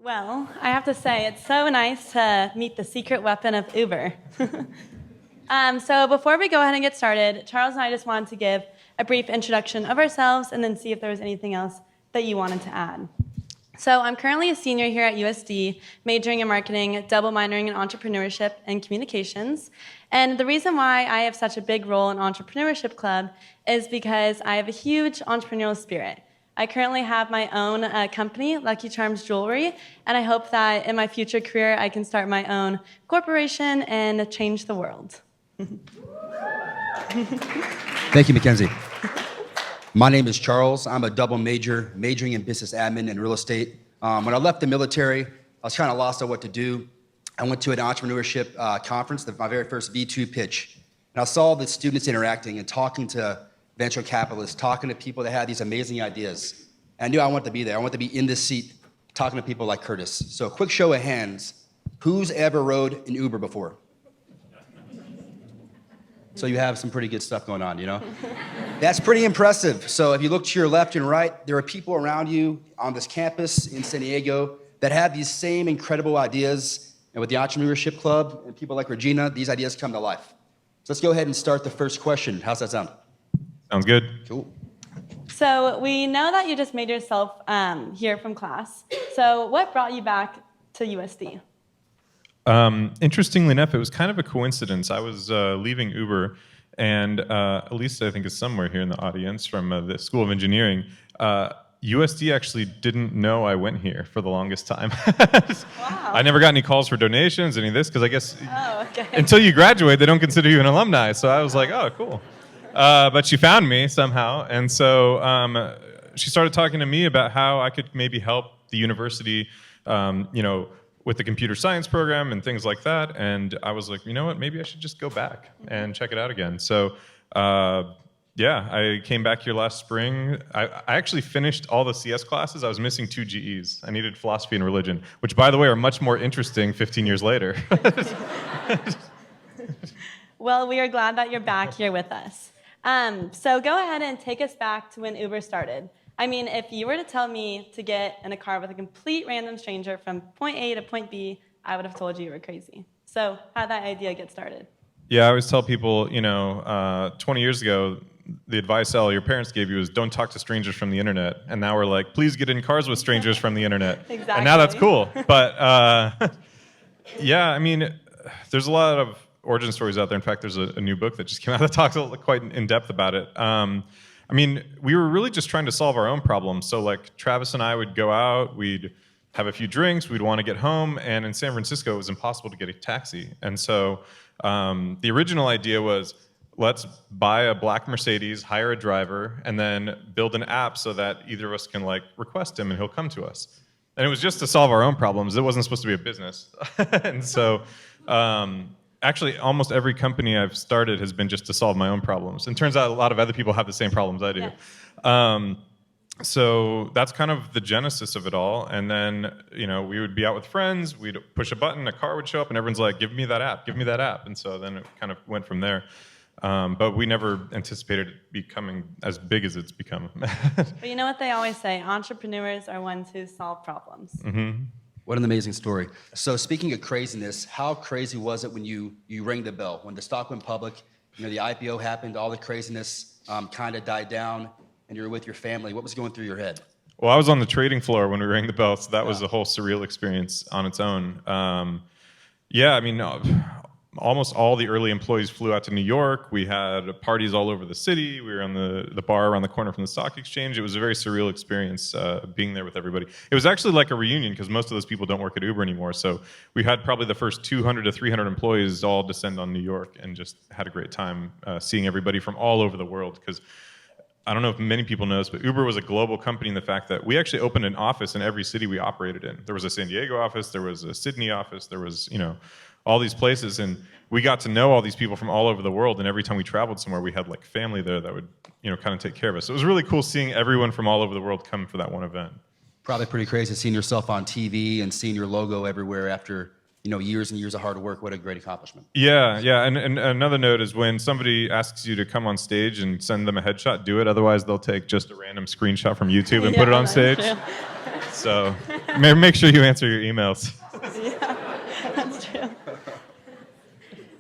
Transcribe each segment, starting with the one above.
Well, I have to say, it's so nice to meet the secret weapon of Uber. So before we go ahead and get started, Charles and I just wanted to give a brief introduction of ourselves and then see if there was anything else that you wanted to add. So I'm currently a senior here at USD, majoring in marketing, double minoring in entrepreneurship and communications. And the reason why I have such a big role in Entrepreneurship Club is because I have a huge entrepreneurial spirit. I currently have my own company, Lucky Charms Jewelry, and I hope that in my future career I can start my own corporation and change the world. Thank you, Mackenzie. My name is Charles. I'm a double major, majoring in business admin and real estate. When I left the military, I was kind of lost on what to do. I went to an entrepreneurship conference, my very first V2 pitch, and I saw the students interacting and talking to venture capitalists, talking to people that had these amazing ideas. And I knew I wanted to be there. I wanted to be in this seat, talking to people like Curtis. So a quick show of hands, who's ever rode an Uber before? So you have some pretty good stuff going on, you know? That's pretty impressive. So if you look to your left and right, there are people around you on this campus in San Diego that have these same incredible ideas. And with the Entrepreneurship Club and people like Regina, these ideas come to life. So let's go ahead and start the first question. How's that sound? Sounds good. Cool. So we know that you just made yourself here from class. So what brought you back to USD? Interestingly enough, it was kind of a coincidence. I was leaving Uber, and Elisa, I think, is somewhere here in the audience from the School of Engineering. USD actually didn't know I went here for the longest time. Wow. I never got any calls for donations, any of this, because I guess okay. until you graduate, they don't consider you an alumni. So I was like, oh, cool. But she found me somehow, and so she started talking to me about how I could maybe help the university, with the computer science program and things like that. And I was like, you know what, maybe I should just go back and check it out again. So I came back here last spring. I actually finished all the CS classes. I was missing 2 GEs. I needed philosophy and religion, which, by the way, are much more interesting 15 years later. Well, we are glad that you're back here with us. So go ahead and take us back to when Uber started. I mean, if you were to tell me to get in a car with a complete random stranger from point A to point B, I would have told you were crazy. So how did that idea get started? Yeah, I always tell people, 20 years ago, the advice all your parents gave you is don't talk to strangers from the internet. And now we're like, please get in cars with strangers from the internet. Exactly. And now that's cool. But yeah, I mean, there's a lot of origin stories out there. In fact, there's a new book that just came out that talks quite in depth about it. I mean, we were really just trying to solve our own problems. So like Travis and I would go out, we'd have a few drinks, we'd want to get home, and in San Francisco, it was impossible to get a taxi. And so the original idea was, let's buy a black Mercedes, hire a driver, and then build an app so that either of us can request him and he'll come to us. And it was just to solve our own problems. It wasn't supposed to be a business. And so actually, almost every company I've started has been just to solve my own problems. And turns out a lot of other people have the same problems I do. Yes. So that's kind of the genesis of it all. And then, we would be out with friends, we'd push a button, a car would show up, and everyone's like, give me that app, give me that app. And so then it kind of went from there. But we never anticipated it becoming as big as it's become. But you know what they always say, entrepreneurs are ones who solve problems. Mm-hmm. What an amazing story. So speaking of craziness, how crazy was it when you rang the bell? When the stock went public, the IPO happened, all the craziness kind of died down, and you were with your family. What was going through your head? Well, I was on the trading floor when we rang the bell, so that was a whole surreal experience on its own. Almost all the early employees flew out to New York. We had parties all over the city. We were on the bar around the corner from the stock exchange. It was a very surreal experience being there with everybody. It was actually like a reunion because most of those people don't work at Uber anymore. So we had probably the first 200 to 300 employees all descend on New York and just had a great time seeing everybody from all over the world. Because I don't know if many people know this, but Uber was a global company in the fact that we actually opened an office in every city we operated in. There was a San Diego office, there was a Sydney office, there was, all these places, and we got to know all these people from all over the world, and every time we traveled somewhere, we had family there that would, kind of take care of us. So it was really cool seeing everyone from all over the world come for that one event. Probably pretty crazy seeing yourself on TV and seeing your logo everywhere after, years and years of hard work. What a great accomplishment. Yeah, and another note is when somebody asks you to come on stage and send them a headshot, do it. Otherwise, they'll take just a random screenshot from YouTube and put it on stage. So make sure you answer your emails. Yeah, that's true.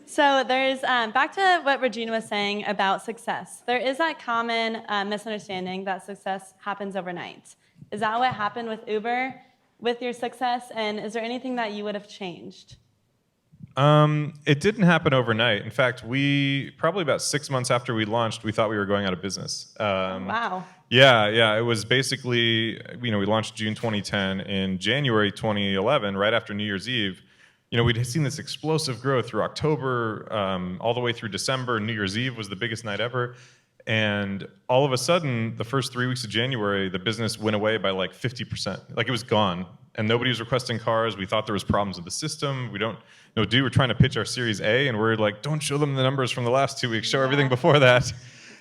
So there's, back to what Regina was saying about success. There is that common misunderstanding that success happens overnight. Is that what happened with Uber, with your success? And is there anything that you would have changed? It didn't happen overnight. In fact, we probably about 6 months after we launched, we thought we were going out of business. Wow. Yeah. It was basically, we launched June 2010. In January 2011, right after New Year's Eve, we'd seen this explosive growth through October, all the way through December. New Year's Eve was the biggest night ever. And all of a sudden, the first 3 weeks of January, the business went away by like 50%. Like it was gone. And nobody was requesting cars. We thought there was problems with the system. We don't know, we're trying to pitch our Series A, and we're like, don't show them the numbers from the last 2 weeks. Show everything before that.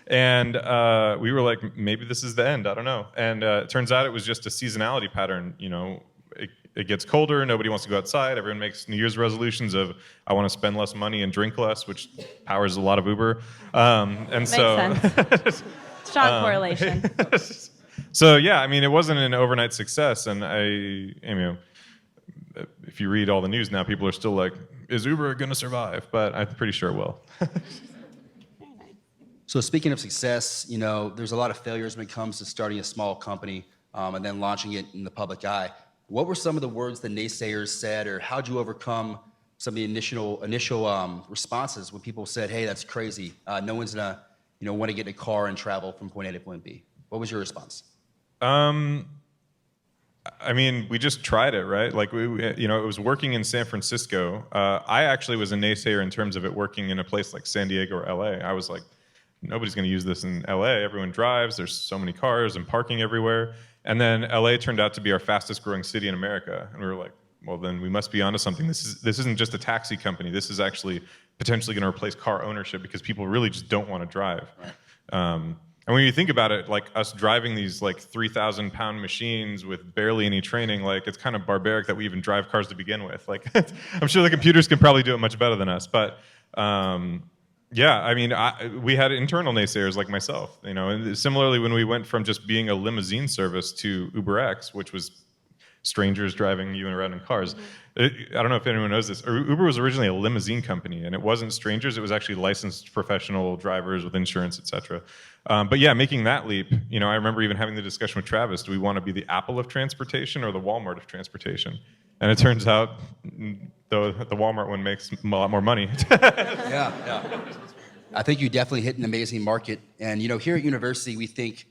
And we were like, maybe this is the end. I don't know. And it turns out it was just a seasonality pattern. It gets colder. Nobody wants to go outside. Everyone makes New Year's resolutions of, I want to spend less money and drink less, which powers a lot of Uber. Makes sense. Strong correlation. So yeah, it wasn't an overnight success, and if you read all the news now, people are still like, is Uber going to survive? But I'm pretty sure it will. Very nice. So speaking of success, there's a lot of failures when it comes to starting a small company and then launching it in the public eye. What were some of the words the naysayers said, or how'd you overcome some of the initial responses when people said, hey, that's crazy. No one's going to want to get in a car and travel from point A to point B. What was your response? We just tried it, right? Like it was working in San Francisco. I actually was a naysayer in terms of it working in a place like San Diego or LA. I was like, nobody's going to use this in LA. Everyone drives. There's so many cars and parking everywhere. And then LA turned out to be our fastest growing city in America. And we were like, well, then we must be onto something. This isn't just a taxi company. This is actually potentially going to replace car ownership because people really just don't want to drive. Right. And when you think about it, like us driving these like 3,000-pound machines with barely any training, like it's kind of barbaric that we even drive cars to begin with. Like I'm sure the computers can probably do it much better than us. But we had internal naysayers like myself. And similarly, when we went from just being a limousine service to UberX, which was strangers driving you around in cars. I don't know if anyone knows this. Uber was originally a limousine company, and it wasn't strangers. It was actually licensed professional drivers with insurance, et cetera. But yeah, making that leap, I remember even having the discussion with Travis, do we want to be the Apple of transportation or the Walmart of transportation? And it turns out the Walmart one makes a lot more money. Yeah. I think you definitely hit an amazing market. And, here at university, we think,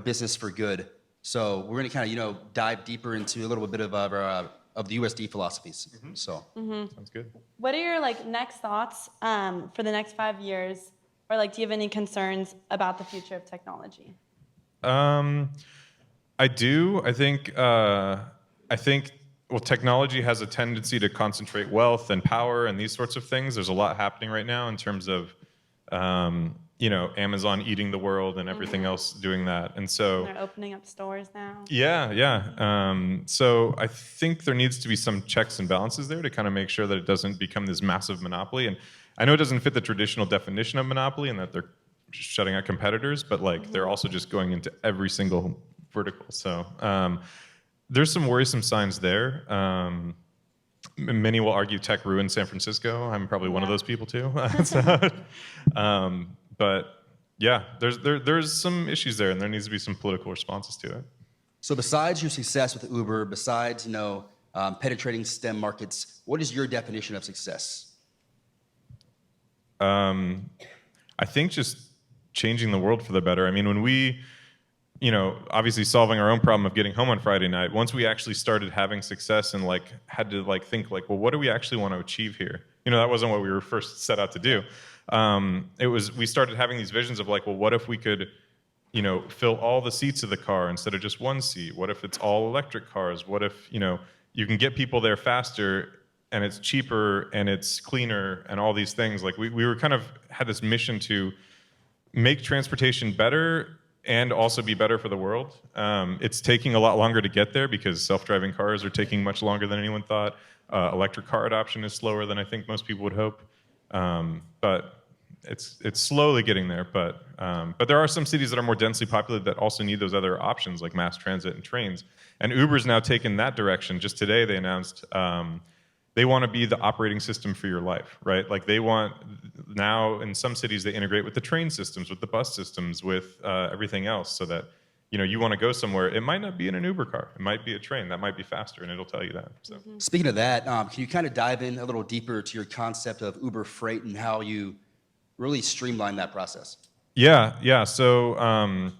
business for good. So we're going to kind of, dive deeper into a little bit of the USD philosophies. Mm-hmm. So Sounds good. What are your next thoughts for the next 5 years? Or do you have any concerns about the future of technology? I do. I think technology has a tendency to concentrate wealth and power and these sorts of things. There's a lot happening right now in terms of Amazon eating the world and everything else doing that. And so they're opening up stores now. Yeah. So I think there needs to be some checks and balances there to kind of make sure that it doesn't become this massive monopoly. And I know it doesn't fit the traditional definition of monopoly and that they're shutting out competitors, but they're also just going into every single vertical. So there's some worrisome signs there. Many will argue tech ruined San Francisco. I'm probably one of those people too. But yeah, there's some issues there, and there needs to be some political responses to it. So besides your success with Uber, besides penetrating STEM markets, what is your definition of success? I think just changing the world for the better. When we, obviously solving our own problem of getting home on Friday night, once we actually started having success and had to think well, what do we actually want to achieve here? That wasn't what we were first set out to do. We started having these visions of well, what if we could, fill all the seats of the car instead of just one seat? What if it's all electric cars? What if, you can get people there faster and it's cheaper and it's cleaner and all these things? We were kind of had this mission to make transportation better and also be better for the world. It's taking a lot longer to get there because self-driving cars are taking much longer than anyone thought. Electric car adoption is slower than I think most people would hope. But it's slowly getting there, but there are some cities that are more densely populated that also need those other options like mass transit and trains. And Uber's now taken that direction. Just today they announced they want to be the operating system for your life, right? Like they want, now in some cities they integrate with the train systems, with the bus systems, with everything else, so that you want to go somewhere. It might not be in an Uber car. It might be a train. That might be faster, and it'll tell you that. So. Speaking of that, can you kind of dive in a little deeper to your concept of Uber Freight and how you really streamline that process? Yeah. So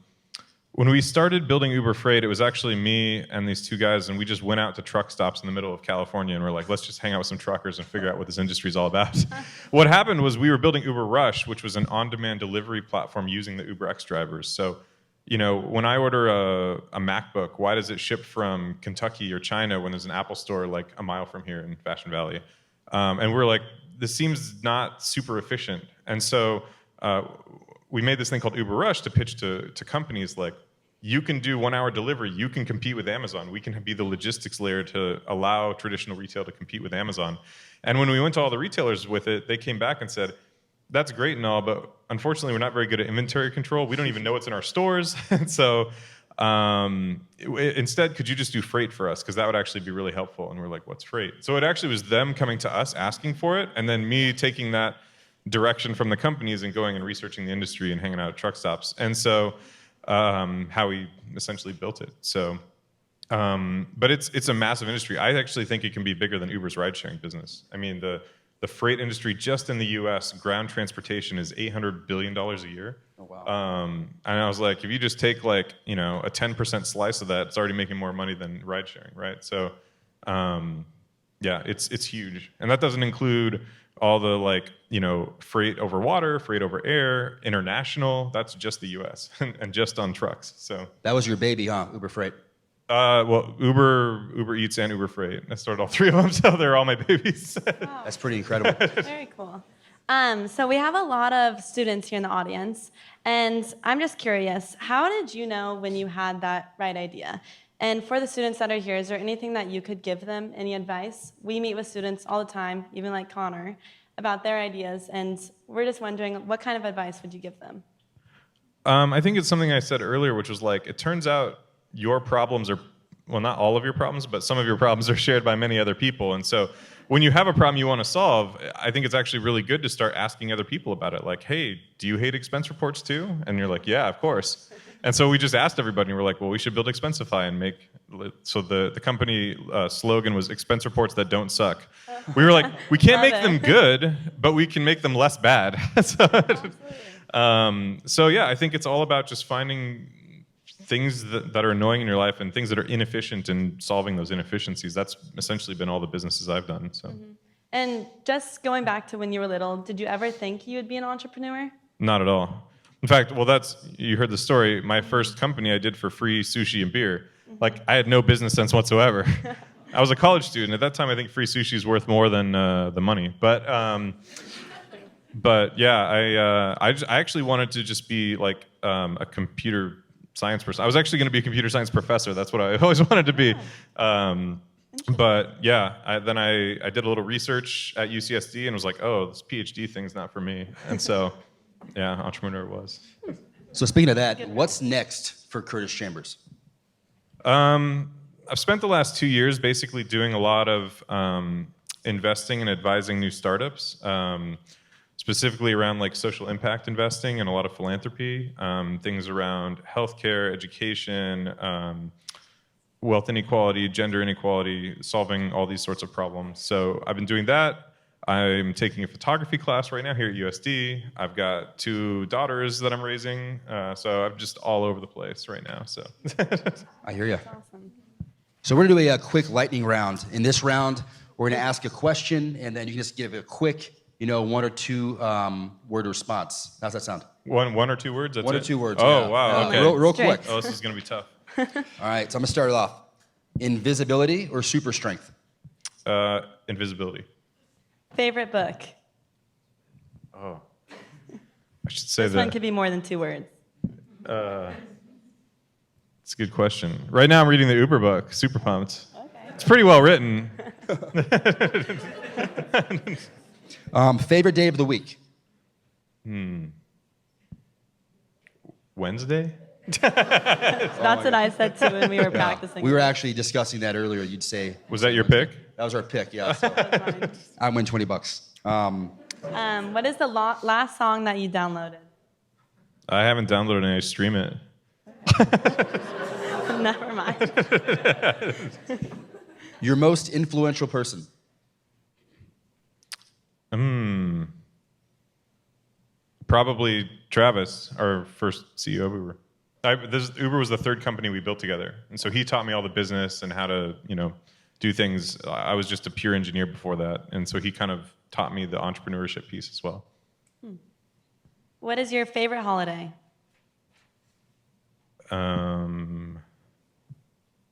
when we started building Uber Freight, it was actually me and these two guys, and we just went out to truck stops in the middle of California, and we're like, let's just hang out with some truckers and figure out what this industry is all about. What happened was we were building Uber Rush, which was an on-demand delivery platform using the UberX drivers. So when I order a MacBook, why does it ship from Kentucky or China when there's an Apple store like a mile from here in Fashion Valley? And we're like, this seems not super efficient. And so we made this thing called Uber Rush to pitch to companies like, you can do 1 hour delivery, you can compete with Amazon. We can be the logistics layer to allow traditional retail to compete with Amazon. And when we went to all the retailers with it, they came back and said, that's great and all, but unfortunately, we're not very good at inventory control. We don't even know what's in our stores. And so instead, could you just do freight for us? Because that would actually be really helpful. And we're like, what's freight? So it actually was them coming to us asking for it, and then me taking that direction from the companies and going and researching the industry and hanging out at truck stops. And so how we essentially built it. So, but it's a massive industry. I actually think it can be bigger than Uber's ride-sharing business. I mean, the freight industry just in the U.S., ground transportation is $800 billion a year. Oh, wow. And I was like, if you just take a 10% slice of that, it's already making more money than ride sharing, right? So, yeah, it's huge. And that doesn't include all the freight over water, freight over air, international. That's just the U.S. and just on trucks. So that was your baby, huh? Uber Freight. Well, Uber Eats and Uber Freight. I started all three of them, so they're all my babies. Wow. That's pretty incredible. Very cool. So we have a lot of students here in the audience, and I'm just curious, how did you know when you had that right idea? And for the students that are here, is there anything that you could give them, any advice? We meet with students all the time, even like Connor, about their ideas, and we're just wondering, what kind of advice would you give them? I think it's something I said earlier, which was like, it turns out your problems are, well, not all of your problems, but some of your problems are shared by many other people. And so when you have a problem you want to solve, I think it's actually really good to start asking other people about it. Like, hey, do you hate expense reports too? And you're like, yeah, of course. And so we just asked everybody, and we're like, well, we should build Expensify and make, so the company slogan was expense reports that don't suck. We were like, we can't make them good, but we can make them less bad. So yeah, I think it's all about just finding things that are annoying in your life and things that are inefficient and solving those inefficiencies. That's essentially been all the businesses I've done. So. Mm-hmm. And just going back to when you were little, did you ever think you would be an entrepreneur? Not at all. In fact, well, you heard the story. My first company I did for free sushi and beer. Mm-hmm. Like, I had no business sense whatsoever. I was a college student. At that time, I think free sushi is worth more than the money. But yeah, I actually wanted to just be like a computer science person. I was actually going to be a computer science professor. That's what I always wanted to be. But yeah, then I did a little research at UCSD and was like, oh, this PhD thing's not for me. And so, yeah, entrepreneur was. So speaking of that, what's next for Curtis Chambers? I've spent the last 2 years basically doing a lot of investing and advising new startups. Specifically around like social impact investing and a lot of philanthropy, things around healthcare, education, wealth inequality, gender inequality, solving all these sorts of problems. So I've been doing that. I'm taking a photography class right now here at USD. I've got 2 daughters that I'm raising, so I'm just all over the place right now. So I hear you. That's awesome. So we're gonna do a quick lightning round. In this round, we're gonna ask a question, and then you can just give a quick 1 or 2 word response. How's that sound? One or 2 words? That's 1 or it? 2 words. Oh, yeah. wow, okay. Real quick. Oh, this is going to be tough. All right, so I'm going to start it off. Invisibility or super strength? Invisibility. Favorite book? Oh. I should say This that. one could be more than 2 words. It's a good question. Right now I'm reading the Uber book, super pumped. Okay. It's pretty well written. Favorite day of the week? Wednesday? That's what I said too when we were practicing. We were actually discussing that earlier. You'd say. Was that your pick? That was our pick, yeah. So Mine. I win $20. What is the last song that you downloaded? I haven't downloaded it. I stream it. Never mind. Your most influential person? Probably Travis, our first CEO of Uber. Uber was the third company we built together, and so he taught me all the business and how to, do things. I was just a pure engineer before that, and so he kind of taught me the entrepreneurship piece as well. What is your favorite holiday?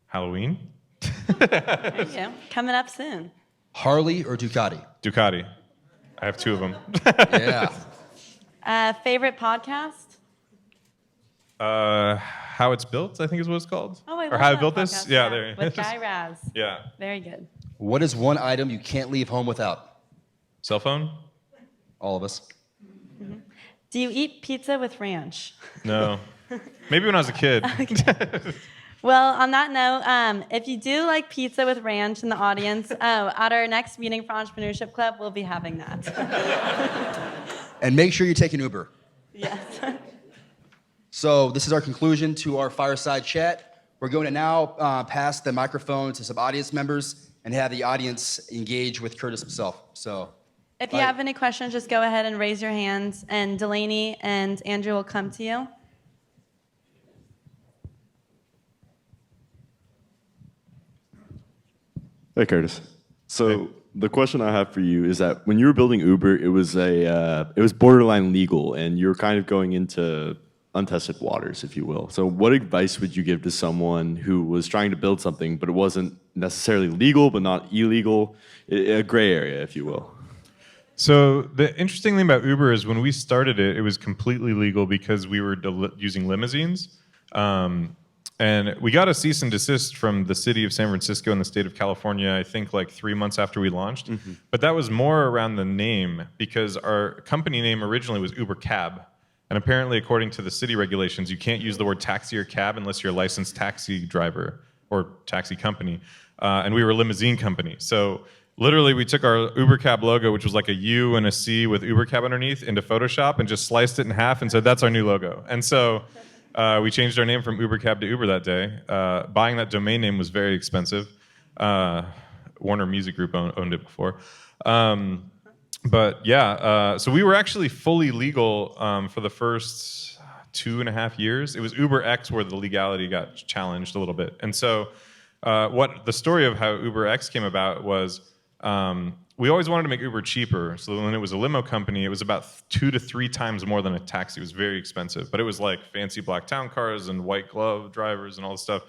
Halloween? There you go. Coming up soon. Harley or Ducati? Ducati. I have two of them. Yeah. Favorite podcast? How It's Built, I think is what it's called. Oh, I or love How I that Built This? podcast, Yeah, there. With Guy Raz. Yeah. Very good. What is one item you can't leave home without? Cell phone? All of us. Do you eat pizza with ranch? No. Maybe when I was a kid. Well, on that note, if you do like pizza with ranch in the audience, at our next meeting for Entrepreneurship Club, we'll be having that. And make sure you take an Uber. Yes. So this is our conclusion to our fireside chat. We're going to now pass the microphone to some audience members and have the audience engage with Curtis himself. So, If you have any questions, just go ahead and raise your hands, and Delaney and Andrew will come to you. Hey, Curtis. So the question I have for you is that when you were building Uber, it was borderline legal, and you're kind of going into untested waters, if you will. So what advice would you give to someone who was trying to build something, but it wasn't necessarily legal, but not illegal, a gray area, if you will? So the interesting thing about Uber is when we started it, it was completely legal because we were using limousines. And we got a cease and desist from the city of San Francisco and the state of California, I think like 3 months after we launched. Mm-hmm. But that was more around the name because our company name originally was Uber Cab. And apparently, according to the city regulations, you can't use the word taxi or cab unless you're a licensed taxi driver or taxi company. And we were a limousine company. So literally, we took our Uber Cab logo, which was like a U and a C with Uber Cab underneath, into Photoshop and just sliced it in half and said, that's our new logo. And so we changed our name from Uber Cab to Uber that day. Buying that domain name was very expensive. Warner Music Group owned it before. But yeah, so we were actually fully legal for the first 2.5 years. It was UberX where the legality got challenged a little bit. And so what the story of how UberX came about was we always wanted to make Uber cheaper. So when it was a limo company, it was about 2 to 3 times more than a taxi. It was very expensive, but it was like fancy black town cars and white glove drivers and all this stuff.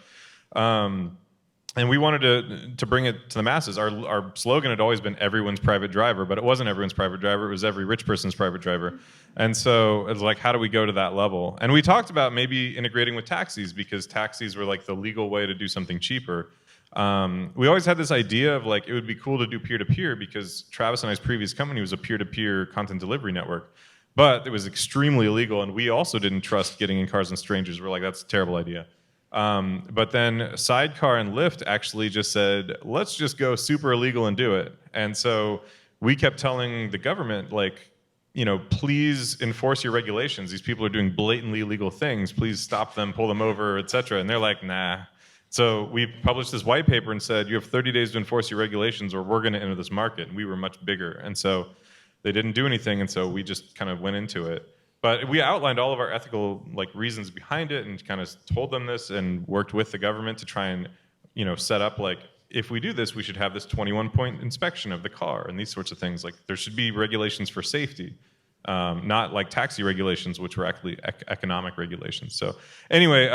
And we wanted to bring it to the masses. Our slogan had always been everyone's private driver, but it wasn't everyone's private driver. It was every rich person's private driver. And so it's like, how do we go to that level? And we talked about maybe integrating with taxis because taxis were like the legal way to do something cheaper. We always had this idea of like, it would be cool to do peer-to-peer because Travis and I's previous company was a peer-to-peer content delivery network, but it was extremely illegal. And we also didn't trust getting in cars and strangers. We're like, that's a terrible idea. But then Sidecar and Lyft actually just said, let's just go super illegal and do it. And so we kept telling the government, like, please enforce your regulations. These people are doing blatantly illegal things. Please stop them, pull them over, et cetera. And they're like, nah. So we published this white paper and said, you have 30 days to enforce your regulations or we're going to enter this market. And we were much bigger. And so they didn't do anything. And so we just kind of went into it. But we outlined all of our ethical reasons behind it and kind of told them this and worked with the government to try and set up if we do this, we should have this 21-point inspection of the car and these sorts of things. Like there should be regulations for safety, not like taxi regulations, which were actually economic regulations. So anyway,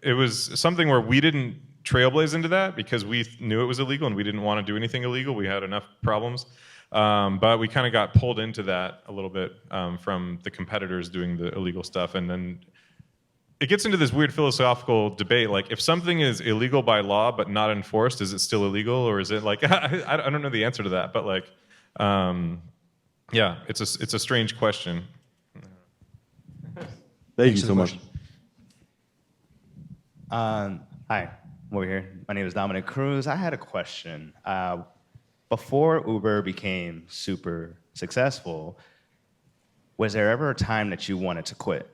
it was something where we didn't trailblaze into that because we knew it was illegal and we didn't want to do anything illegal. We had enough problems. But we kind of got pulled into that a little bit from the competitors doing the illegal stuff. And then it gets into this weird philosophical debate. Like, if something is illegal by law but not enforced, is it still illegal? Or is it like, I don't know the answer to that. But Yeah, it's a strange question. Thank you so much. Hi, I'm over here. My name is Dominic Cruz. I had a question. Before Uber became super successful, was there ever a time that you wanted to quit?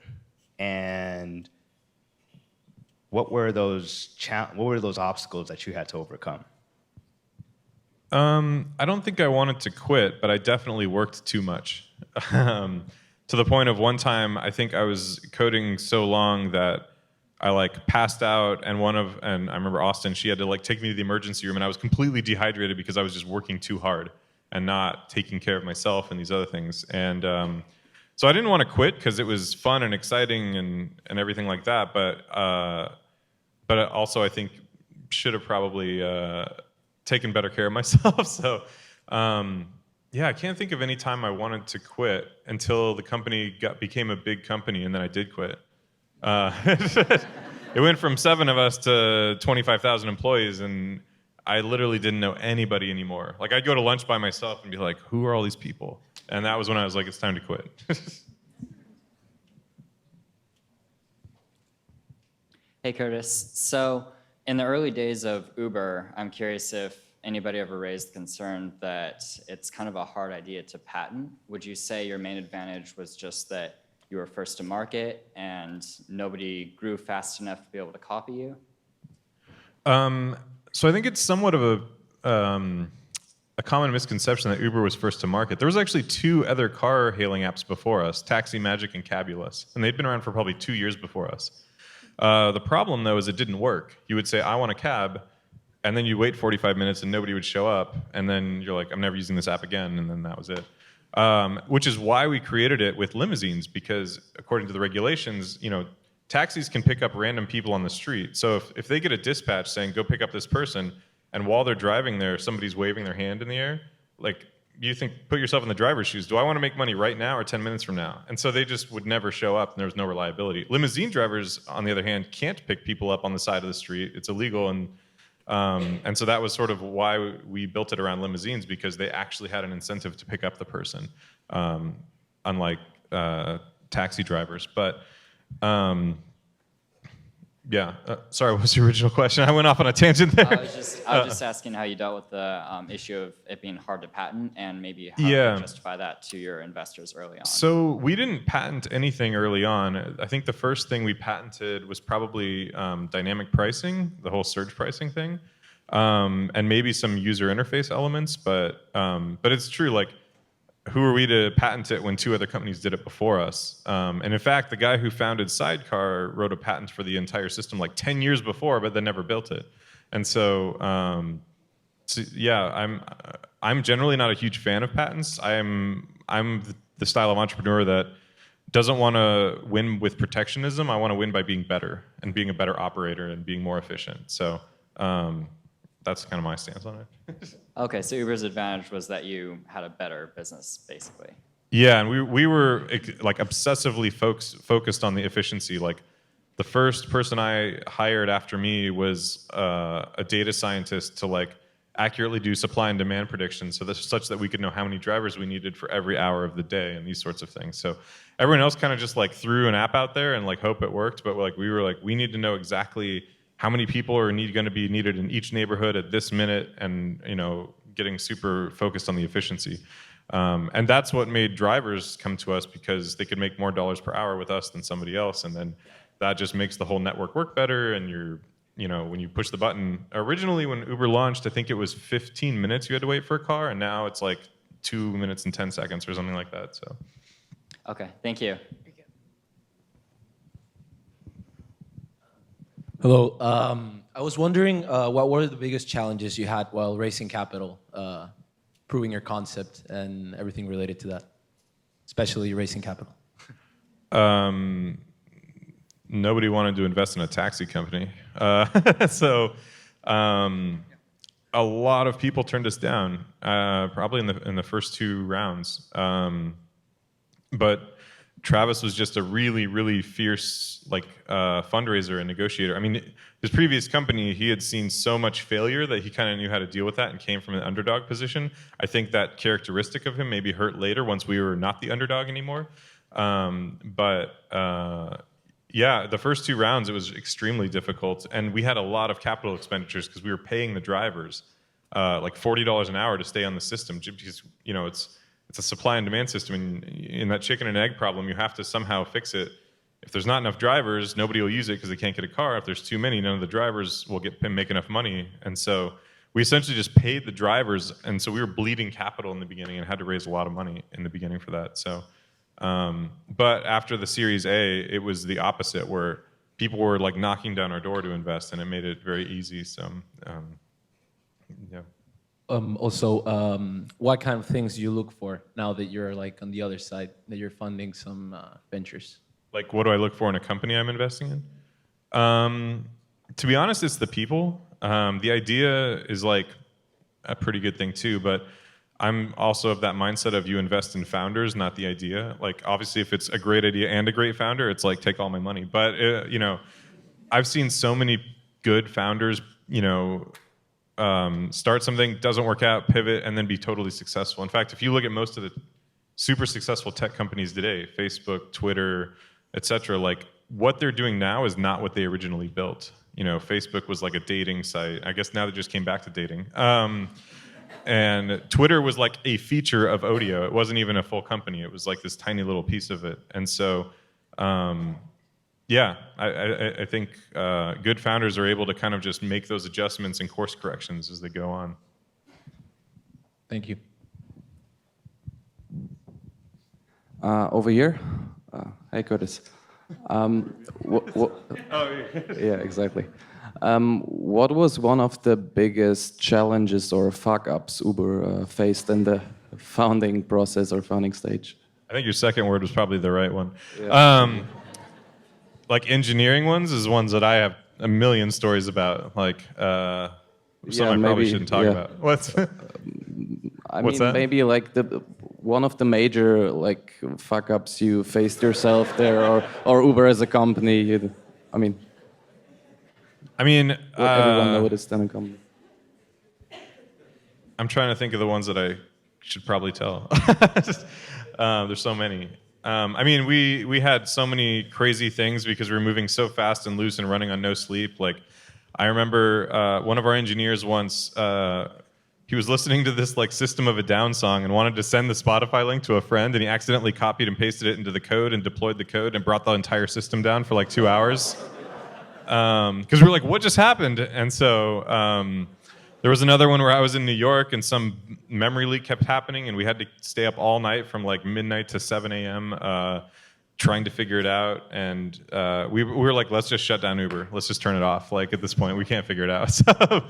And what were those obstacles that you had to overcome? I don't think I wanted to quit, but I definitely worked too much. To the point of one time, I think I was coding so long that I like passed out, and I remember Austin, she had to like take me to the emergency room, and I was completely dehydrated because I was just working too hard and not taking care of myself and these other things. And so I didn't want to quit because it was fun and exciting and everything like that. But also I think should have probably taken better care of myself. So yeah, I can't think of any time I wanted to quit until the company became a big company, and then I did quit. It went from 7 of us to 25,000 employees, and I literally didn't know anybody anymore. Like, I'd go to lunch by myself and be like, who are all these people? And that was when I was like, it's time to quit. Hey, Curtis. So in the early days of Uber, I'm curious if anybody ever raised concern that it's kind of a hard idea to patent. Would you say your main advantage was just that you were first to market and nobody grew fast enough to be able to copy you? So I think it's somewhat of a common misconception that Uber was first to market. There was actually 2 other car hailing apps before us, Taxi Magic and Cabulous, and they'd been around for probably 2 years before us. The problem, though, is it didn't work. You would say, I want a cab, and then you wait 45 minutes and nobody would show up, and then you're like, I'm never using this app again, and then that was it. Which is why we created it with limousines, because according to the regulations, taxis can pick up random people on the street. So if they get a dispatch saying, go pick up this person, and while they're driving there, somebody's waving their hand in the air, like, you think, put yourself in the driver's shoes. Do I want to make money right now or 10 minutes from now? And so they just would never show up, and there was no reliability. Limousine drivers, on the other hand, can't pick people up on the side of the street. It's illegal, and so that was sort of why we built it around limousines, because they actually had an incentive to pick up the person, unlike taxi drivers. But yeah, sorry, what was the original question? I went off on a tangent there. I was just asking how you dealt with the issue of it being hard to patent, and maybe how Yeah. you justify that to your investors early on. So we didn't patent anything early on. I think the first thing we patented was probably dynamic pricing, the whole surge pricing thing, and maybe some user interface elements. But it's true, like, who are we to patent it when 2 other companies did it before us? And in fact, the guy who founded Sidecar wrote a patent for the entire system like 10 years before, but then never built it. And so, yeah, I'm generally not a huge fan of patents. I'm the style of entrepreneur that doesn't want to win with protectionism. I want to win by being better and being a better operator and being more efficient. So that's kind of my stance on it. Okay, so Uber's advantage was that you had a better business, basically. Yeah, and we were like obsessively focused on the efficiency. Like, the first person I hired after me was a data scientist to like accurately do supply and demand predictions, so such that we could know how many drivers we needed for every hour of the day and these sorts of things. So everyone else kind of just like threw an app out there and like hope it worked, but like we were like, we need to know exactly how many people are going to be needed in each neighborhood at this minute, and getting super focused on the efficiency. And that's what made drivers come to us, because they could make more dollars per hour with us than somebody else, and then that just makes the whole network work better. And when you push the button, originally when Uber launched, I think it was 15 minutes you had to wait for a car, and now it's like 2 minutes and 10 seconds or something like that. So. Okay, thank you. Hello. I was wondering what were the biggest challenges you had while raising capital, proving your concept and everything related to that, especially raising capital? Nobody wanted to invest in a taxi company. So a lot of people turned us down, probably in the first 2 rounds. But Travis was just a really, really fierce fundraiser and negotiator. I mean, his previous company, he had seen so much failure that he kind of knew how to deal with that and came from an underdog position. I think that characteristic of him maybe hurt later once we were not the underdog anymore. Yeah, the first 2 rounds, it was extremely difficult. And we had a lot of capital expenditures because we were paying the drivers like $40 an hour to stay on the system because, you know, it's a supply and demand system. And in that chicken and egg problem, you have to somehow fix it. If there's not enough drivers, nobody will use it because they can't get a car. If there's too many, none of the drivers will make enough money. And so we essentially just paid the drivers. And so we were bleeding capital in the beginning and had to raise a lot of money in the beginning for that. So. But after the Series A, it was the opposite, where people were like knocking down our door to invest, and it made it very easy. So, yeah. What kind of things do you look for now that you're like on the other side, that you're funding some ventures? Like, what do I look for in a company I'm investing in? To be honest, it's the people. The idea is like a pretty good thing too, but I'm also of that mindset of you invest in founders, not the idea. Like, obviously, if it's a great idea and a great founder, it's like, take all my money. But, you know, I've seen so many good founders, you know, start something, doesn't work out, pivot, and then be totally successful. In fact, if you look at most of the super successful tech companies today, Facebook, Twitter, et cetera, like, what they're doing now is not what they originally built. You know, Facebook was like a dating site. I guess now they just came back to dating. And Twitter was like a feature of Odeo. It wasn't even a full company. It was like this tiny little piece of it. And so, yeah, I think good founders are able to kind of just make those adjustments and course corrections as they go on. Thank you. Over here. Hey, Curtis. Yeah, exactly. What was one of the biggest challenges or fuck-ups Uber faced in the founding process or founding stage? I think your second word was probably the right one. Yeah. Like engineering ones is ones that I have a million stories about. Like some I probably shouldn't talk about. What's What's that? Maybe like one of the major like fuck-ups you faced yourself there, or Uber as a company. I mean, everyone noticed in a company. I'm trying to think of the ones that I should probably tell. There's so many. I mean, we had so many crazy things because we were moving so fast and loose and running on no sleep. Like, I remember one of our engineers once, he was listening to this like System of a Down song and wanted to send the Spotify link to a friend, and he accidentally copied and pasted it into the code and deployed the code and brought the entire system down for like 2 hours. Because we were like, what just happened? And so there was another one where I was in New York and some memory leak kept happening, and we had to stay up all night from like midnight to 7 a.m. Trying to figure it out. And we were like, let's just shut down Uber. Let's just turn it off. Like, at this point, we can't figure it out. So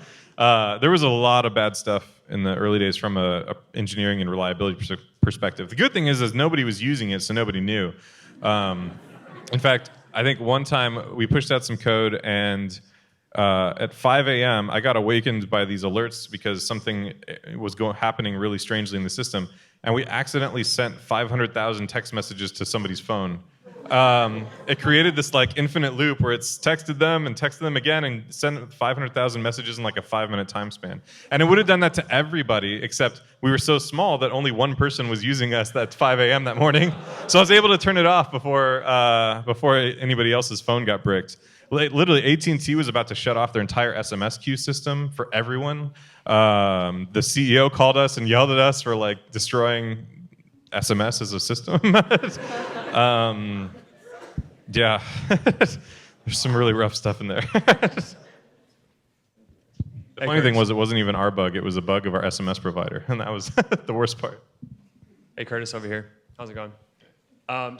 there was a lot of bad stuff in the early days from a engineering and reliability perspective. The good thing is nobody was using it, so nobody knew. In fact, I think one time we pushed out some code, and at 5 a.m. I got awakened by these alerts because something was happening really strangely in the system, and we accidentally sent 500,000 text messages to somebody's phone. It created this like infinite loop where it's texted them again and sent 500,000 messages in like a 5-minute time span. And it would have done that to everybody, except we were so small that only one person was using us at 5 a.m. that morning. So I was able to turn it off before anybody else's phone got bricked. Literally, AT&T was about to shut off their entire SMS queue system for everyone. The CEO called us and yelled at us for like destroying SMS as a system. Yeah, there's some really rough stuff in there. The funny thing was, it wasn't even our bug. It was a bug of our SMS provider, and that was the worst part. Hey, Curtis, over here. How's it going?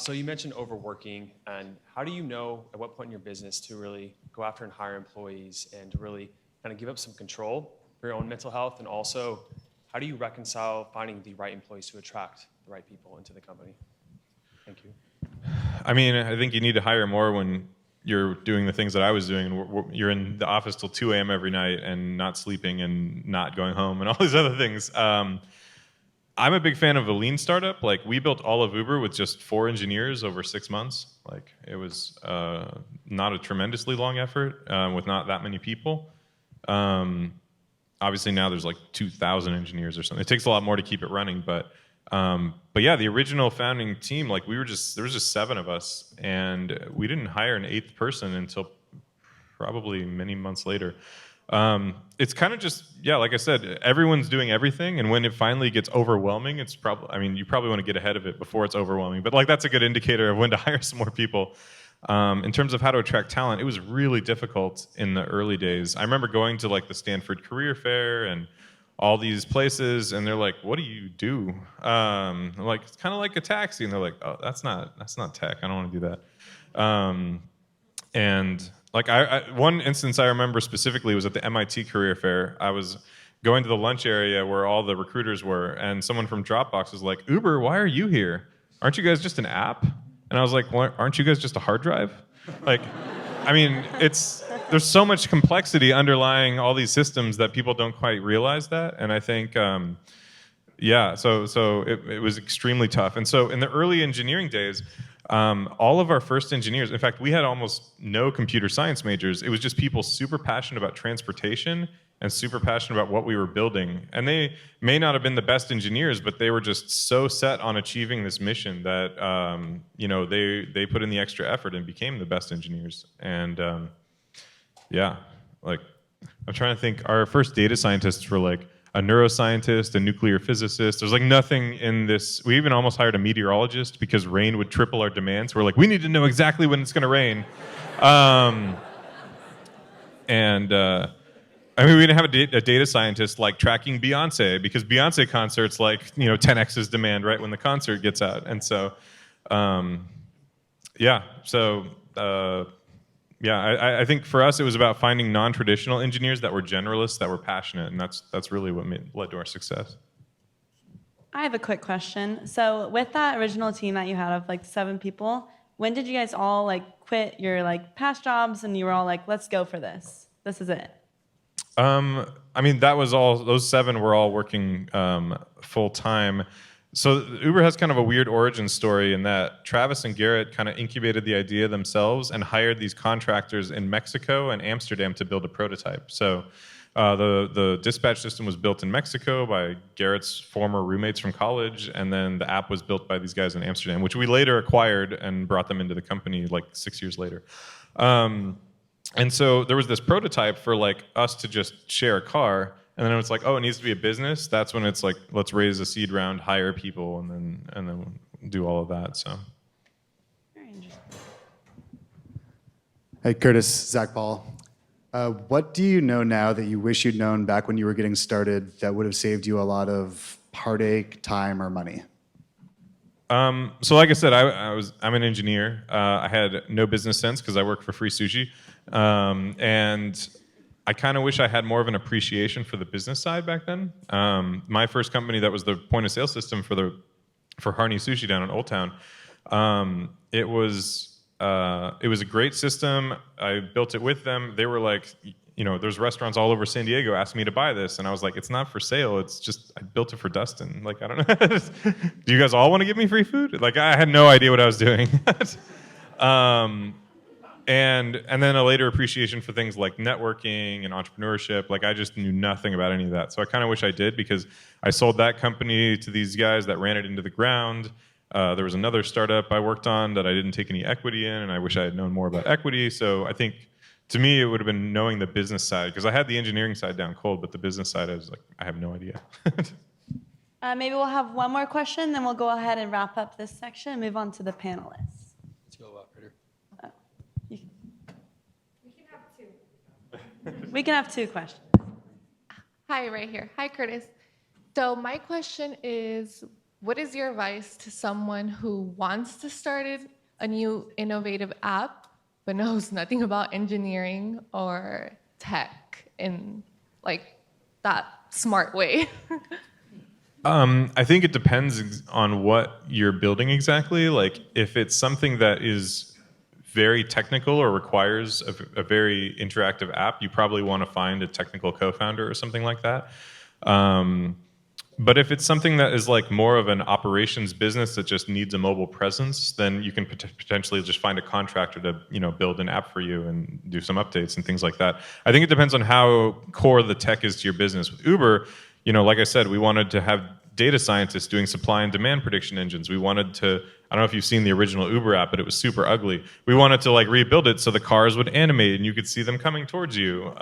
So you mentioned overworking, and how do you know at what point in your business to really go after and hire employees and to really kind of give up some control for your own mental health? And also, how do you reconcile finding the right employees to attract the right people into the company? Thank you. I mean, I think you need to hire more when you're doing the things that I was doing. You're in the office till 2 a.m. every night and not sleeping and not going home and all these other things. I'm a big fan of a lean startup. Like we built all of Uber with just 4 engineers over 6 months. Like it was not a tremendously long effort with not that many people. Obviously now there's like 2,000 engineers or something. It takes a lot more to keep it running, but yeah, the original founding team, like there was just 7 of us, and we didn't hire an 8th person until probably many months later. It's kind of just, yeah, like I said, everyone's doing everything, and when it finally gets overwhelming, it's probably, I mean, you probably want to get ahead of it before it's overwhelming, but like that's a good indicator of when to hire some more people. In terms of how to attract talent, it was really difficult in the early days. I remember going to like the Stanford Career Fair and all these places, and they're like, "What do you do?" I'm like, "It's kind of like a taxi," and they're like, "Oh, that's not tech. I don't want to do that." And like one instance I remember specifically was at the MIT Career Fair. I was going to the lunch area where all the recruiters were, and someone from Dropbox was like, "Uber, why are you here? Aren't you guys just an app?" And I was like, well, "Aren't you guys just a hard drive?" Like, I mean, there's so much complexity underlying all these systems that people don't quite realize that. And I think, yeah, so it was extremely tough. And so in the early engineering days, all of our first engineers, in fact, we had almost no computer science majors. It was just people super passionate about transportation and super passionate about what we were building. And they may not have been the best engineers, but they were just so set on achieving this mission that you know, they put in the extra effort and became the best engineers. And yeah, like I'm trying to think, our first data scientists were like a neuroscientist, a nuclear physicist. There's like nothing in this. We even almost hired a meteorologist because rain would triple our demands. We're like, we need to know exactly when it's going to rain. I mean, we didn't have a data scientist like tracking Beyonce because Beyonce concerts like, you know, 10x's demand right when the concert gets out. And so, yeah, so yeah, I think for us it was about finding non-traditional engineers that were generalists, that were passionate, and that's really what led to our success. I have a quick question. So with that original team that you had of like 7 people, when did you guys all like quit your like past jobs and you were all like, let's go for this? This is it. I mean, that was all, those 7 were all working full time. So Uber has kind of a weird origin story in that Travis and Garrett kind of incubated the idea themselves and hired these contractors in Mexico and Amsterdam to build a prototype. So the dispatch system was built in Mexico by Garrett's former roommates from college, and then the app was built by these guys in Amsterdam, which we later acquired and brought them into the company like 6 years later. And so there was this prototype for like us to just share a car, and then it's like, oh, it needs to be a business. That's when it's like, let's raise a seed round, hire people, and then do all of that. So. Very interesting. Hey, Curtis, Zach Paul. What do you know now that you wish you'd known back when you were getting started that would have saved you a lot of heartache, time, or money? So like I said, I'm an engineer. I had no business sense because I work for free sushi. And I kind of wish I had more of an appreciation for the business side back then. My first company that was the point of sale system for Harney Sushi down in Old Town, it was a great system. I built it with them. They were like, you know, there's restaurants all over San Diego asking me to buy this, and I was like, it's not for sale. It's just I built it for Dustin. Like, I don't know. Do you guys all want to give me free food? Like, I had no idea what I was doing. And then a later appreciation for things like networking and entrepreneurship. Like, I just knew nothing about any of that. So I kind of wish I did, because I sold that company to these guys that ran it into the ground. There was another startup I worked on that I didn't take any equity in, and I wish I had known more about equity. So I think, to me, it would have been knowing the business side, because I had the engineering side down cold, but the business side, I was like, I have no idea. Maybe we'll have one more question, then we'll go ahead and wrap up this section and move on to the panelists. Let's go, operator. We can have 2 questions. Hi, right here. Hi, Curtis. So my question is, what is your advice to someone who wants to start a new innovative app but knows nothing about engineering or tech in like that smart way? I think it depends on what you're building exactly. Like, if it's something that is very technical or requires a very interactive app, you probably want to find a technical co-founder or something like that. But if it's something that is like more of an operations business that just needs a mobile presence, then you can potentially just find a contractor to, build an app for you and do some updates and things like that. I think it depends on how core the tech is to your business. With Uber, like I said, we wanted to have data scientists doing supply and demand prediction engines. We wanted to, I don't know if you've seen the original Uber app, but it was super ugly. We wanted to like rebuild it so the cars would animate and you could see them coming towards you.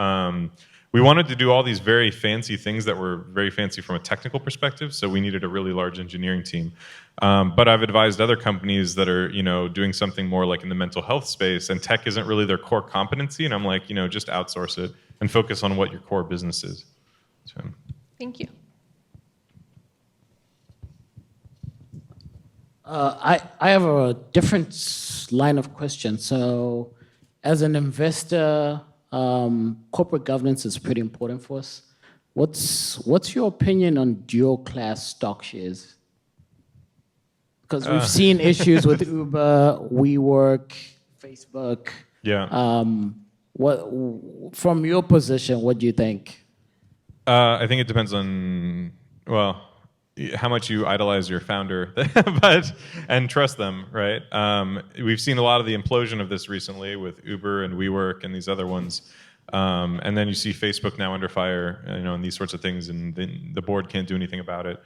We wanted to do all these very fancy things that were very fancy from a technical perspective, so we needed a really large engineering team. But I've advised other companies that are, doing something more like in the mental health space, and tech isn't really their core competency, and I'm like, just outsource it and focus on what your core business is. So. Thank you. I have a different line of question. So, as an investor, corporate governance is pretty important for us. What's your opinion on dual class stock shares? Because we've seen issues with Uber, WeWork, Facebook. Yeah. From your position, what do you think? I think it depends on, how much you idolize your founder and trust them, right? We've seen a lot of the implosion of this recently with Uber and WeWork and these other ones. And then you see Facebook now under fire, and these sorts of things, and the board can't do anything about it.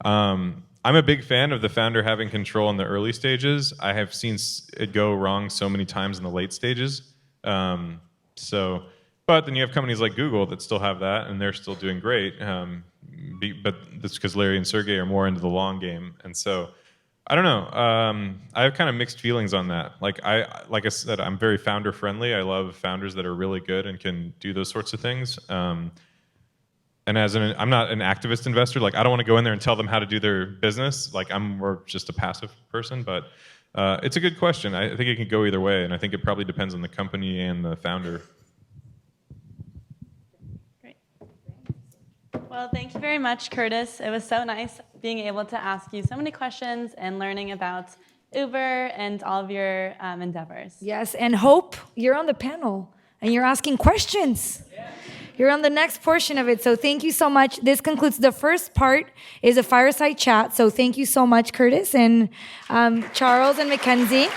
I'm a big fan of the founder having control in the early stages. I have seen it go wrong so many times in the late stages. But then you have companies like Google that still have that, and they're still doing great. But that's because Larry and Sergey are more into the long game. And so, I don't know. I have kind of mixed feelings on that. Like I said, I'm very founder friendly. I love founders that are really good and can do those sorts of things. And I'm not an activist investor. Like I don't want to go in there and tell them how to do their business. Like I'm more just a passive person. But it's a good question. I think it can go either way, and I think it probably depends on the company and the founder. Well, thank you very much, Curtis. It was so nice being able to ask you so many questions and learning about Uber and all of your endeavors. Yes, and Hope, you're on the panel and you're asking questions. Yeah. You're on the next portion of it, so thank you so much. This concludes the first part, is a fireside chat, so thank you so much, Curtis and Charles and Mackenzie.